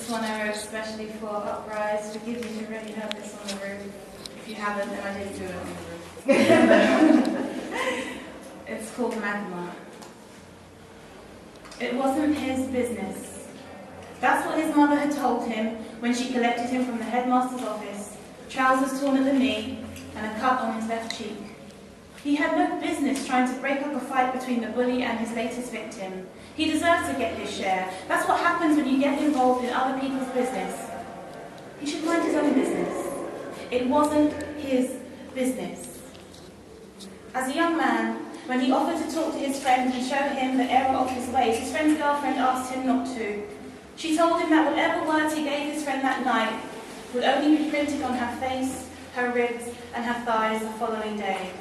This one I wrote especially for UpRise. Forgive me if you already heard this on the roof. If you haven't, then I didn't do it on the roof. It's called Magma. It wasn't his business. That's what his mother had told him when she collected him from the headmaster's office, trousers torn at the knee and a cut on his left cheek. He had no business trying to break up a fight between the bully and his latest victim. He deserved to get his share. That's what happens when you get involved in other people's business. He should mind his own business. It wasn't his business. As a young man, when he offered to talk to his friend and show him the error of his ways, his friend's girlfriend asked him not to. She told him that whatever words he gave his friend that night would only be printed on her face, her ribs, and her thighs the following day.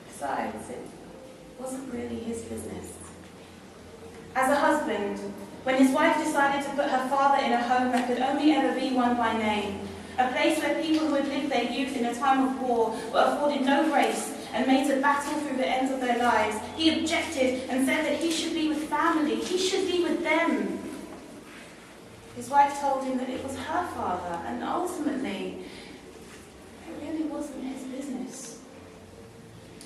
Besides, it wasn't really his business. As a husband, when his wife decided to put her father in a home that could only ever be one by name, a place where people who had lived their youth in a time of war were afforded no grace and made to battle through the ends of their lives, he objected and said that he should be with family, he should be with them. His wife told him that it was her father, and ultimately, it really wasn't his business.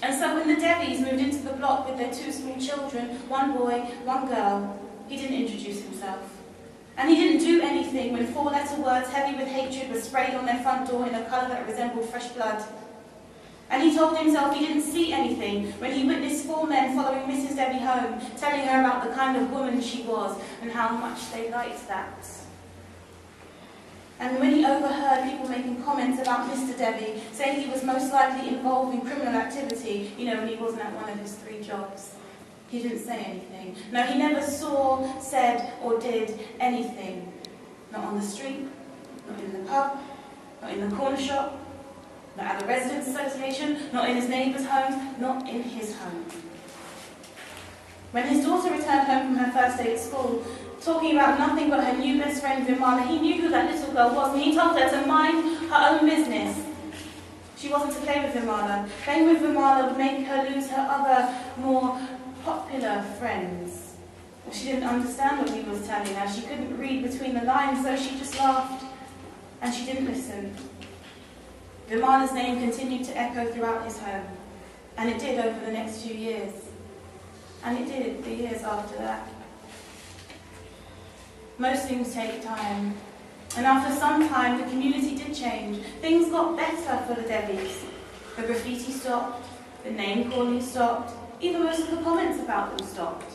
And so when the Debbys moved into the block with their two small children, one boy, one girl, he didn't introduce himself. And he didn't do anything when four-letter words heavy with hatred were sprayed on their front door in a colour that resembled fresh blood. And he told himself he didn't see anything when he witnessed four men following Mrs. Debbie home, telling her about the kind of woman she was and how much they liked that. And when he overheard people making comments about Mr. Debbie, saying he was most likely involved in criminal activity, when he wasn't at one of his 3 jobs, he didn't say anything. No, he never saw, said, or did anything. Not on the street, not in the pub, not in the corner shop, not at the residents' association, not in his neighbours' homes, not in his home. When his daughter returned home from her first day at school, talking about nothing but her new best friend Vimala, he knew who that little girl was, and he told her to mind her own business. She wasn't to play with Vimala. Playing with Vimala would make her lose her other, more popular friends. Well, she didn't understand what he was telling her. She couldn't read between the lines, so she just laughed, and she didn't listen. Vimala's name continued to echo throughout his home, and it did over the next few years. And it did the years after that. Most things take time. And after some time, the community did change. Things got better for the Debbies. The graffiti stopped, the name-calling stopped, even most of the comments about them stopped.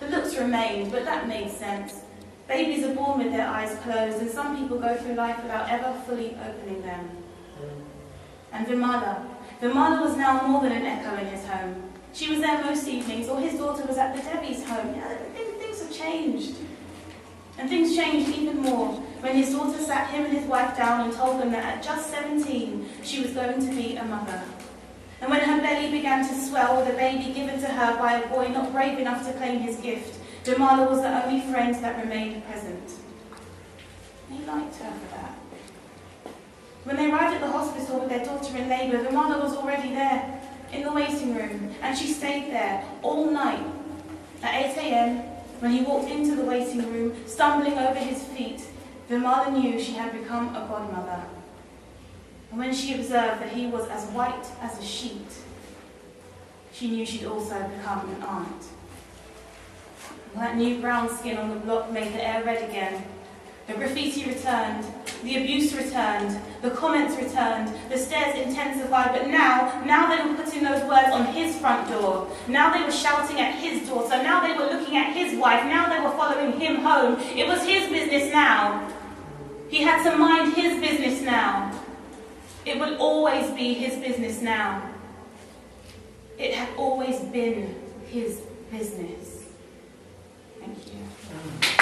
The looks remained, but that made sense. Babies are born with their eyes closed, and some people go through life without ever fully opening them. And Vimala was now more than an echo in his home. She was there most evenings, or his daughter was at the Debbie's home. Things have changed. And things changed even more when his daughter sat him and his wife down and told them that at just 17, she was going to be a mother. And when her belly began to swell with a baby given to her by a boy not brave enough to claim his gift, Vimala was the only friend that remained present. And he liked her for that. When they arrived at the hospital with their daughter in labour, Vimala was already there, in the waiting room, and she stayed there all night. At 8 a.m, when he walked into the waiting room, stumbling over his feet, Vimala knew she had become a godmother. And when she observed that he was as white as a sheet, she knew she'd also become an aunt. And that new brown skin on the block made the air red again. The graffiti returned, the abuse returned, the comments returned, the stares intensified, but now they were putting those words on his front door. Now they were shouting at his daughter, now they were looking at his wife, now they were following him home. It was his business now. He had to mind his business now. It would always be his business now. It had always been his business. Thank you.